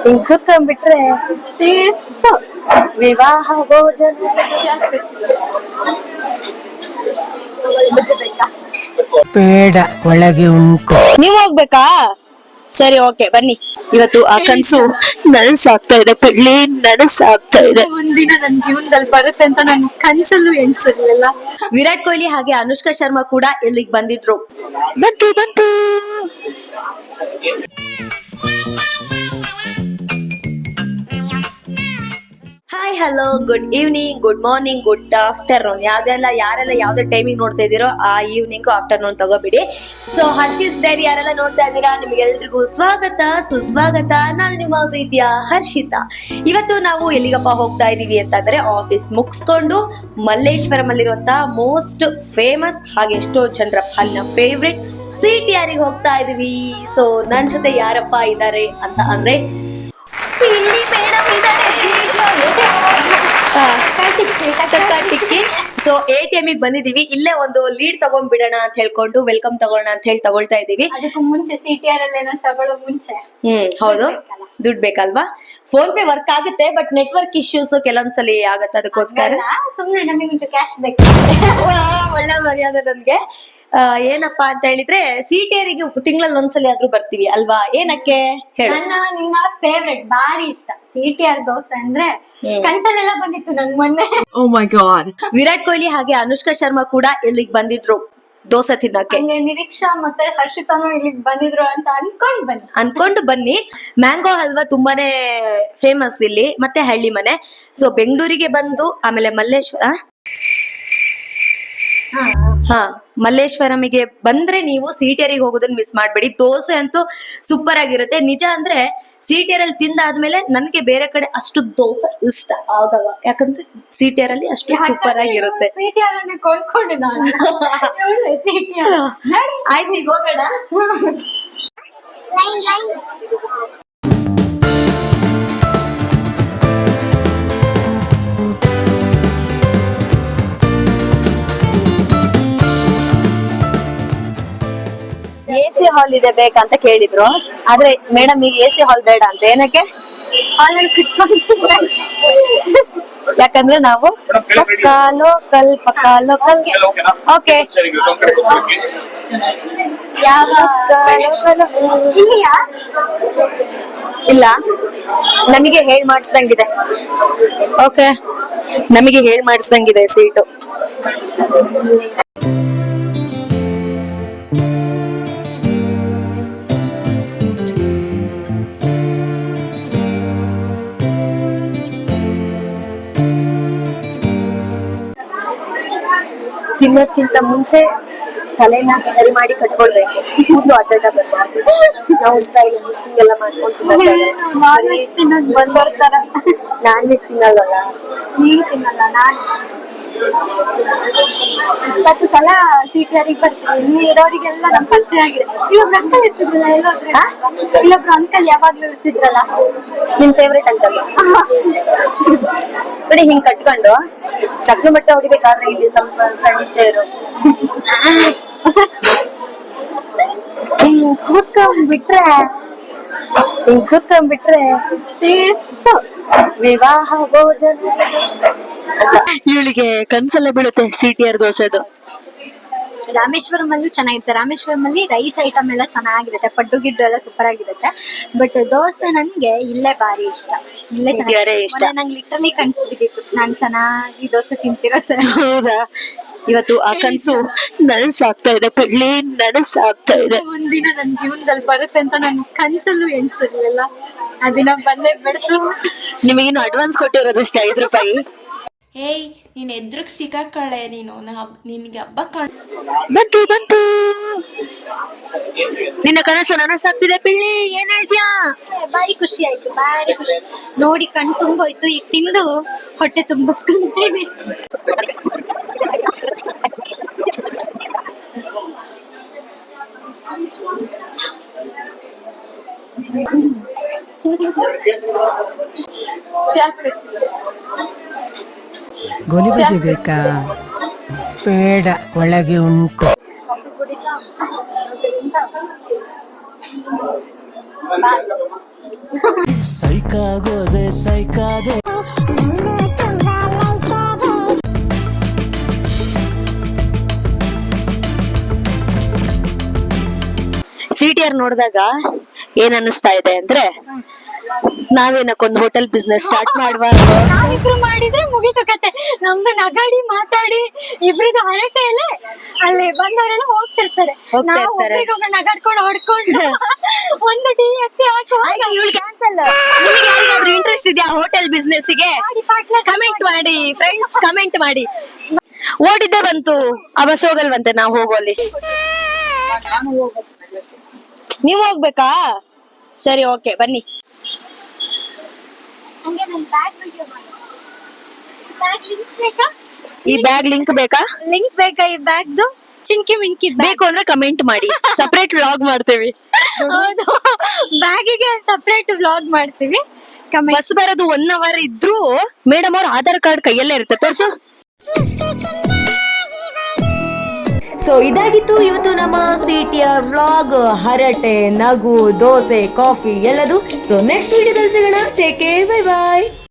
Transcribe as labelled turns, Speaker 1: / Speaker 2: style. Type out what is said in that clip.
Speaker 1: ಹಿಂಗ್ ಕೂತ್ಕೊಂಡ್ಬಿಟ್ರೆ ಶಿಸ್ತು. ವಿವಾಹ ಭೋಜನ
Speaker 2: ಬೇಡ, ಒಳಗೆ ಉಂಟು.
Speaker 1: ನೀವ್ ಹೋಗ್ಬೇಕಾ? ಸರಿ, ಓಕೆ, ಬನ್ನಿ. ಇವತ್ತು ಆ ಕನ್ಸು ನನಸಾಗ್ತಾ ಇದೆ, ಪೆಳ್ಳಿ ನನಸಾಗ್ತಾ ಇದೆ.
Speaker 3: ಒಂದಿನ ನನ್ನ ಜೀವನದಲ್ಲಿ ಬರುತ್ತೆ ಅಂತ ನನ್ ಕನ್ಸಲ್ಲೂ ಎಣಿಸಿರ್ಲಿಲ್ಲ.
Speaker 1: ವಿರಾಟ್ ಕೊಹ್ಲಿ ಹಾಗೆ ಅನುಷ್ಕಾ ಶರ್ಮಾ ಕೂಡ ಇಲ್ಲಿಗೆ ಬಂದಿದ್ರು. ಬಂತು hi, hello, good evening, good morning, good afternoon. ಯಾರೆಲ್ಲ ಯಾವ್ದೇ ಟೈಮಿಂಗ್ ನೋಡ್ತಾ ಇದೀರೋ ಆ evening afternoon ತಗೋಬಿಡಿ. So Hershey's dairy ಯಾರೆಲ್ಲ ನೋಡ್ತಾ ಇದ್ದೀರಾ, ನಿಮಗೆಲ್ರಿಗೂ ಸ್ವಾಗತ, ಸುಸ್ವಾಗತ. ನಾನು ನಿಮ್ಮ ಪ್ರೀತಿಯ ಹರ್ಷಿತಾ. ಇವತ್ತು ನಾವು ಎಲ್ಲಿಗಪ್ಪ ಹೋಗ್ತಾ ಇದೀವಿ ಅಂತಂದ್ರೆ, ಆಫೀಸ್ ಮುಗಿಸ್ಕೊಂಡು ಮಲ್ಲೇಶ್ವರಂ ಅಲ್ಲಿರುವಂತಹ ಮೋಸ್ಟ್ ಫೇಮಸ್ ಹಾಗೆ ಎಷ್ಟೋ ಜನರ ಪಾಲಿನ ಫೇವ್ರೆಟ್ CTR ಹೋಗ್ತಾ ಇದೀವಿ. ಸೊ ನನ್ ಜೊತೆ ಯಾರಪ್ಪ ಇದ್ದಾರೆ ಅಂತ ಅಂದ್ರೆ, ಮೇಡಮ್ ಇದ್ದಾರೆ. ಸೊ ATM ಬಂದಿದೀವಿ. ಇಲ್ಲೇ ಒಂದು ಲೀಡ್ ತಗೊಂಡ್ಬಿಡೋಣ ಅಂತ ಹೇಳ್ಕೊಂಡು, ವೆಲ್ಕಮ್ ತಗೋಣ ಅಂತ ಹೇಳಿ ತಗೊಳ್ತಾ ಇದೀವಿ.
Speaker 3: ಅದಕ್ಕೂ ಮುಂಚೆ CTR ಅಲ್ಲಿ ಏನೋ ತಗೊಳ್ಳೋ ಮುಂಚೆ
Speaker 1: ಹೌದು, ದುಡ್ಡು ಬೇಕಲ್ವಾ? ಫೋನ್ ಪೇ ವರ್ಕ್ ಆಗುತ್ತೆ, ಬಟ್ ನೆಟ್ವರ್ಕ್ ಇಶ್ಯೂಸ್ ಕೆಲವೊಂದ್ಸಲಿ ಆಗತ್ತೆ. ಅದಕ್ಕೋಸ್ಕರ
Speaker 3: ಸುಮ್ನೆ ನಮಗೆ ಮುಂಚೆ ಕ್ಯಾಶ್ ಬೇಕು.
Speaker 1: ಒಳ್ಳೆ ಮರ್ಯಾದೆ ನನ್ಗೆ. ಏನಪ್ಪಾ ಅಂತ ಹೇಳಿದ್ರೆ, CTR ತಿಂಗಳಲ್ಲಿ ಒಂದ್ಸಲಿ ಆದ್ರೂ ಬರ್ತೀವಿ ಅಲ್ವಾ? ಏನಕ್ಕೆ ಹೇಳು.
Speaker 3: ನಿಮ್ಮ ಫೇವ್ರೆಟ್, ಬಾರಿ ಇಷ್ಟ CTR ದೋಸೆ ಅಂದ್ರೆ. ಕನ್ಸಲ್ಲೆಲ್ಲ ಬಂದಿತ್ತು ನಂಗ್ ಮೊನ್ನೆ.
Speaker 2: ಓ ಮೈ ಗಾಡ್.
Speaker 1: ವಿರಾಟ್ ಕೊಹ್ಲಿ ಹಾಗೆ ಅನುಷ್ಕಾ ಶರ್ಮಾ ಕೂಡ ಇಲ್ಲಿಗೆ ಬಂದಿದ್ರು ದೋಸೆ ತಿನ್ನಕ್ಕೆ.
Speaker 3: ನಿರೀಕ್ಷಾ ಮತ್ತೆ ಹರ್ಷಿತಾನು ಇಲ್ಲಿಗೆ ಬಂದಿದ್ರು ಅಂತ ಅನ್ಕೊಂಡು
Speaker 1: ಬನ್ನಿ. ಮ್ಯಾಂಗೋ ಹಲ್ವಾ ತುಂಬಾನೇ ಫೇಮಸ್ ಇಲ್ಲಿ, ಮತ್ತೆ ಹಳ್ಳಿ ಮನೆ. ಸೊ ಬೆಂಗಳೂರಿಗೆ ಬಂದು ಆಮೇಲೆ ಮಲ್ಲೇಶ್ವರಮಿಗೆ ಬಂದ್ರೆ ನೀವು CTR ಹೋಗೋದನ್ನ ಮಿಸ್ ಮಾಡ್ಬೇಡಿ. ದೋಸೆ ಅಂತೂ ಸೂಪರ್ ಆಗಿರುತ್ತೆ. ನಿಜ ಅಂದ್ರೆ CTR ಅಲ್ಲಿ ತಿಂದಾದ್ಮೇಲೆ ನನ್ಗೆ ಬೇರೆ ಕಡೆ ಅಷ್ಟು ದೋಸೆ ಇಷ್ಟ ಆಗಲ್ಲ, ಯಾಕಂದ್ರೆ CTR ಅಲ್ಲಿ ಅಷ್ಟು ಸೂಪರ್ ಆಗಿರುತ್ತೆ. ಆಯ್ತು, ಈಗ ಹೋಗೋಣ. AC ಹಾಲ್ ಇದೆ ಬೇಕಂತ ಕೇಳಿದ್ರು, ಆದ್ರೆ ಮೇಡಮ್ ಈಗ AC ಹಾಲ್ ಬೇಡ ಅಂತ. ಏನಕ್ಕೆ? ಯಾಕಂದ್ರೆ ನಾವು ಪಕ್ಕಾ ಲೋಕಲ್. ಓಕೆ, ಇಲ್ಲ, ನಮಗೆ ಹೇಳ್ ಮಾಡಿಸ್ದಂಗಿದೆ. ಓಕೆ, ನಮಗೆ ಹೇಳ್ ಮಾಡಿಸ್ದಂಗಿದೆ ಸೀಟು. ತಿನ್ನೋದ್ಕಿಂತ ಮುಂಚೆ ತಲೆನ ಸರಿ ಮಾಡಿ ಕಟ್ಕೊಳ್ಬೇಕು. ಕೂದಲು ಅಡ್ಡ ಬರ್ಬಾರ್ದು. ನಾವು ಸ್ಟೈಲ್ ಎಲ್ಲ ಮಾಡ್ಕೊಂಡು ಬಂದೋರ್ತಾರ. Non veg ತಿನ್ನಲ್ವಲ್ಲ.
Speaker 3: ನೀನು ತಿನ್ನಲ್ಲ, ನಾನು 20 ಸಲ CTR ಬರ್ತೀವಿ. ಇಲ್ಲಿ ಇರೋರಿಗೆಲ್ಲ ನಮ್ ಪರಿಚಯ ಆಗಿದೆ. ಇಲ್ಲೊಬ್ರು ಅಂಕಲ್ ಇರ್ತಿದ್ರಲ್ಲ, ಇಲ್ಲೊಬ್ರು ಅಂಕಲ್ ಯಾವಾಗ್ಲೂ ಇರ್ತಿದ್ರಲ್ಲ.
Speaker 1: ನಿಮ್ ಫೇವ್ರೇಟ್ ಅಂಕಲ್ ನೋಡಿ, ಹಿಂಗ್ ಕಟ್ಕೊಂಡು ಚಕ್ರ ಮಟ್ಟ ಹೊಡಿಬೇಕಾದ್ರೆ ಇಲ್ಲಿ ಸ್ವಲ್ಪ ಸಣ್ಣ ಚೇರು ಹಿಂಗ್ ಕೂತ್ಕೊಂಡ್ಬಿಟ್ರೆ ಶಿಸ್ತು. ವಿವಾಹ ಭೋಜನ ಇವಳಿಗೆ ಕನ್ಸಲ್ಲೇ ಬೀಳುತ್ತೆ CTR ದೋಸೆದು.
Speaker 3: ರಾಮೇಶ್ವರಂ ಅಲ್ಲೂ ಚೆನ್ನಾಗಿರುತ್ತೆ. ರಾಮೇಶ್ವರಂ ಅಲ್ಲಿ ರೈಸ್ ಐಟಮ್ ಎಲ್ಲ ಚೆನ್ನಾಗಿರುತ್ತೆ, ಪಡ್ಡು ಗಿಡ್ಡು ಎಲ್ಲ ಸೂಪರ್ ಆಗಿರುತ್ತೆ. ಬಟ್ ದೋಸೆ ನನ್ಗೆ ಇಲ್ಲೇ ಬಾರಿ ಇಷ್ಟ. ಇಲ್ಲೇ ಇಷ್ಟ. ನಂಗೆ ಲಿಟ್ರಲಿ ಕನ್ಸ್ಬಿಟ್ಟಿತ್ತು ನಾನು ಚೆನ್ನಾಗಿ ದೋಸೆ ತಿಂತಿರತ್ತೆ.
Speaker 1: ಹೌದಾ? ಇವತ್ತು ಆ ಕನ್ಸು ನನಸಾಗ್ತಾ ಇದೆ, ಪೆಳ್ಳಿ ನನಸಾಗ್ತಾ ಇದೆ.
Speaker 3: ಒಂದಿನ ನನ್ನ ಜೀವನದಲ್ಲಿ ಬರುತ್ತೆ ಅಂತ ನನ್ ಕನ್ಸಲ್ಲೂ ಎಣಿಸಿರ್ಲಿಲ್ಲ. ಆ ದಿನ ಬಂದೇ ಬಿಡ್ತು.
Speaker 1: ನಿಮಗೇನು ಅಡ್ವಾನ್ಸ್ ಕೊಟ್ಟಿರೋದಷ್ಟೇ 5 ರೂಪಾಯಿ.
Speaker 4: ಏಯ್, ನೀನ್ ಎದ್ರಗ್ ಸಿಕ್ಕಾಕಳೆ ನೀನು. ನಿನ್ಗೆ ಹಬ್ಬ
Speaker 1: ಬಂತು. ನಿನ್ನ ಕನಸು ನನಸಾಗ್ತಿದೆ ಪಿಳ್ಳಿ. ಏನ್ ಹೇಳ್ತೀಯಾ?
Speaker 3: ಬಾರಿ ಖುಷಿ ಆಯ್ತು, ಬಾರಿ ಖುಷಿ. ನೋಡಿ ಕಣ್ ತುಂಬೋಯ್ತು. ಈಗ ತಿಂದು ಹೊಟ್ಟೆ ತುಂಬಿಸ್ಕೊಂತೀನಿ.
Speaker 2: ಗೋಲಿ ಬಜ್ಜಿ ಬೇಕಾ? ಬೇಡ, ಒಳಗೆ ಉಂಟು.
Speaker 3: ಸೈಕಲ್
Speaker 5: ಸೈಕಾಗೋದೆ ಸೈಕಾದೆ
Speaker 1: CTR ನೋಡಿದಾಗ ಏನ್ ಅನ್ನಿಸ್ತಾ ಇದೆ ಅಂದ್ರೆ ನಾವೇನಕ್ಕೊಂದು ಹೋಟೆಲ್ ಬಿಸ್ನೆಸ್ ಸ್ಟಾರ್ಟ್ ಮಾಡುವಾಗ
Speaker 3: ನಾವಿಬ್ರು ಮಾಡಿದ್ರೆ ಮುಗೀತು ಕತೆ. ನಮ್ದು ನಗಾಡಿ ಮಾತಾಡಿ ಇಬ್ರದ್ದು ಹರಟೆಯಲ್ಲೇ ಅಲ್ಲಿ ಬಂದವರೆಲ್ಲ ಹೋಗ್ತಿರ್ತಾರೆ.
Speaker 1: ಹೋಗ್ತಾ
Speaker 3: ನಾವು
Speaker 1: ಇರ್ತಾರೆ.
Speaker 3: ಒಬ್ರಿಗೊಬ್ರು ನಗಾಡ್ಕೊಂಡು ಹೊಡ್ಕೊಂಡು ಒಂದು ಟೀ ಎತ್ತಿ ಹಾಕುವಾಗ
Speaker 1: ಕ್ಯಾನ್ಸಲ್. ನಿಮಗೆ ಯಾರಿಗಾದ್ರೂ ಇಂಟ್ರೆಸ್ಟ್ ಇದೆಯಾ ಹೋಟೆಲ್ ಬಿಸ್ನೆಸ್ ಗೆ? ಕಮೆಂಟ್ ಮಾಡಿ ಫ್ರೆಂಡ್ಸ್, ಕಮೆಂಟ್ ಮಾಡಿ. ಓಡಿದ್ದೆ ಬಂತು, ಆ ಬಸ್ ಹೋಗಲ್ವಂತೆ, ನಾವು ಹೋಗೋಲ್ಲಿ. ನೀವು ಹೋಗ್ಬೇಕಾ? ಸರಿ, ಓಕೆ, ಬನ್ನಿ.
Speaker 3: ಹಂಗೆ ನನ್ನ ಬ್ಯಾಗ್ ವಿಡಿಯೋ ಮಾಡಿ. ಬ್ಯಾಗ್ ಲಿಂಕ್ ಬೇಕಾ?
Speaker 1: ಈ ಬ್ಯಾಗ್ ಲಿಂಕ್ ಬೇಕಾ?
Speaker 3: ಲಿಂಕ್ ಬೇಕಾ ಈ ಬ್ಯಾಗ್ದು? ಚಿಂಕಿ ಮಿಂಕಿ
Speaker 1: ಬೇಕು ಅಂದ್ರೆ ಕಮೆಂಟ್ ಮಾಡಿ, ಸಪರೇಟ್ ವ್ಲಾಗ್ ಮಾಡ್ತೇವೆ.
Speaker 3: ಹೌದು, ಬ್ಯಾಗಿಗೆ ಸಪರೇಟ್ ವ್ಲಾಗ್ ಮಾಡ್ತೀವಿ.
Speaker 1: ಬಸ್ ಬರೋದು 1 hour ಇದ್ರೂ ಮೇಡಮ್ ಅವ್ರ ಆಧಾರ್ ಕಾರ್ಡ್ ಕೈಯಲ್ಲೇ ಇರುತ್ತೆ, ತೋರ್ಸು. ಸೊ ಇದಾಗಿತ್ತು ಇವತ್ತು ನಮ್ಮ CTR ವ್ಲಾಗ್. ಹರಟೆ, ನಗು, ದೋಸೆ, ಕಾಫಿ ಎಲ್ಲದು. ಸೊ ನೆಕ್ಸ್ಟ್ ವಿಡಿಯೋದಲ್ಲಿ ಸಿಗೋಣ. ಟೇಕ್ ಕೇರ್, ಬೈ ಬಾಯ್.